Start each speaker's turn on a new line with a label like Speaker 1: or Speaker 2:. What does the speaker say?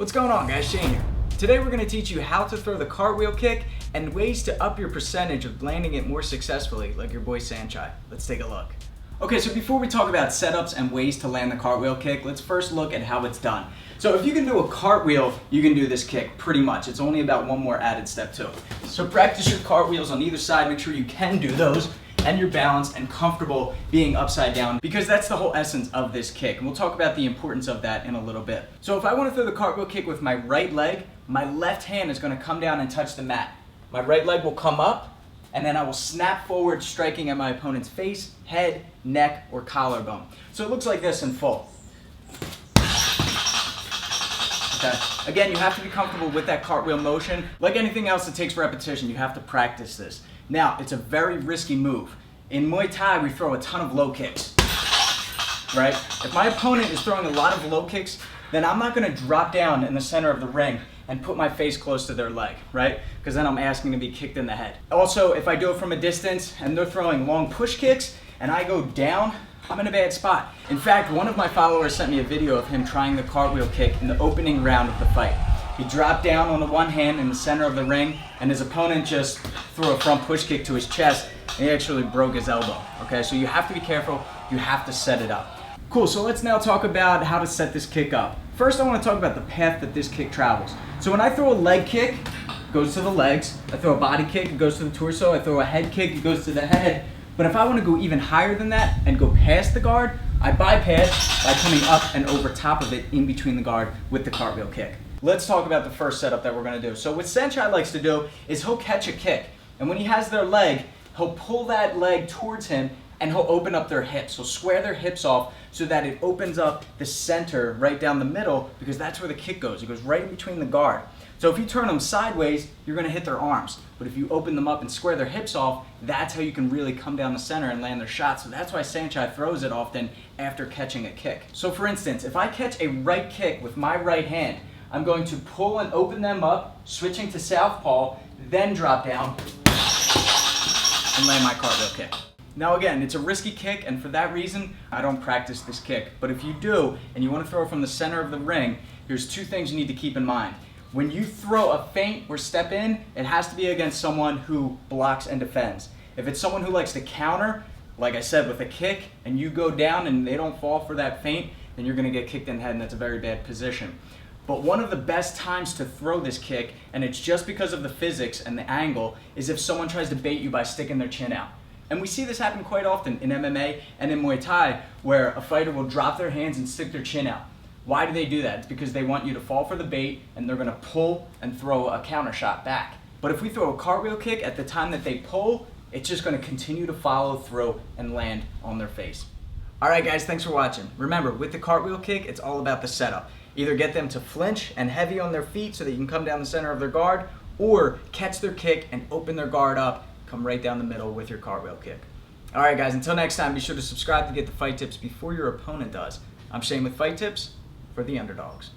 Speaker 1: What's going on, guys? Shane here. Today we're going to teach you how to throw the cartwheel kick and ways to up your percentage of landing it more successfully, like your boy Saenchai. Let's take a look. Okay, so before we talk about setups and ways to land the cartwheel kick, let's first look at how it's done. So if you can do a cartwheel, you can do this kick pretty much. It's only about one more added step to it. So practice your cartwheels on either side. Make sure you can do those and you're balanced and comfortable being upside down, because that's the whole essence of this kick. And we'll talk about the importance of that in a little bit. So if I want to throw the cartwheel kick with my right leg, my left hand is going to come down and touch the mat. My right leg will come up, and then I will snap forward, striking at my opponent's face, head, neck, or collarbone. So it looks like this in full. Okay. Again, you have to be comfortable with that cartwheel motion. Like anything else, it takes repetition. You have to practice this. Now, it's a very risky move. In Muay Thai, we throw a ton of low kicks, right? If my opponent is throwing a lot of low kicks, then I'm not gonna drop down in the center of the ring and put my face close to their leg, right? Because then I'm asking to be kicked in the head. Also, if I do it from a distance and they're throwing long push kicks and I go down, I'm in a bad spot. In fact, one of my followers sent me a video of him trying the cartwheel kick in the opening round of the fight. He dropped down on the one hand in the center of the ring, and his opponent just threw a front push kick to his chest, and he actually broke his elbow. Okay, so you have to be careful, you have to set it up. Cool, so let's now talk about how to set this kick up. First, I want to talk about the path that this kick travels. So when I throw a leg kick, it goes to the legs. I throw a body kick, it goes to the torso. I throw a head kick, it goes to the head. But if I want to go even higher than that and go past the guard, I bypass by coming up and over top of it in between the guard with the cartwheel kick. Let's talk about the first setup that we're going to do. So what Saenchai likes to do is he'll catch a kick, and when he has their leg, he'll pull that leg towards him and he'll open up their hips. He'll square their hips off so that it opens up the center right down the middle, because that's where the kick goes. It goes right in between the guard. So if you turn them sideways, you're going to hit their arms. But if you open them up and square their hips off, that's how you can really come down the center and land their shot. So that's why Saenchai throws it often after catching a kick. So for instance, if I catch a right kick with my right hand, I'm going to pull and open them up, switching to southpaw, then drop down and land my cartwheel kick. Now again, it's a risky kick, and for that reason, I don't practice this kick. But if you do, and you want to throw it from the center of the ring, here's two things you need to keep in mind. When you throw a feint or step in, it has to be against someone who blocks and defends. If it's someone who likes to counter, like I said, with a kick, and you go down and they don't fall for that feint, then you're going to get kicked in the head, and that's a very bad position. But one of the best times to throw this kick, and it's just because of the physics and the angle, is if someone tries to bait you by sticking their chin out. And we see this happen quite often in MMA and in Muay Thai, where a fighter will drop their hands and stick their chin out. Why do they do that? It's because they want you to fall for the bait, and they're going to pull and throw a counter shot back. But if we throw a cartwheel kick at the time that they pull, it's just going to continue to follow through and land on their face. Alright guys, thanks for watching. Remember, with the cartwheel kick, it's all about the setup. Either get them to flinch and heavy on their feet so that you can come down the center of their guard, or catch their kick and open their guard up, come right down the middle with your cartwheel kick. Alright guys, until next time, be sure to subscribe to get the fight tips before your opponent does. I'm Shane with Fight Tips for the Underdogs.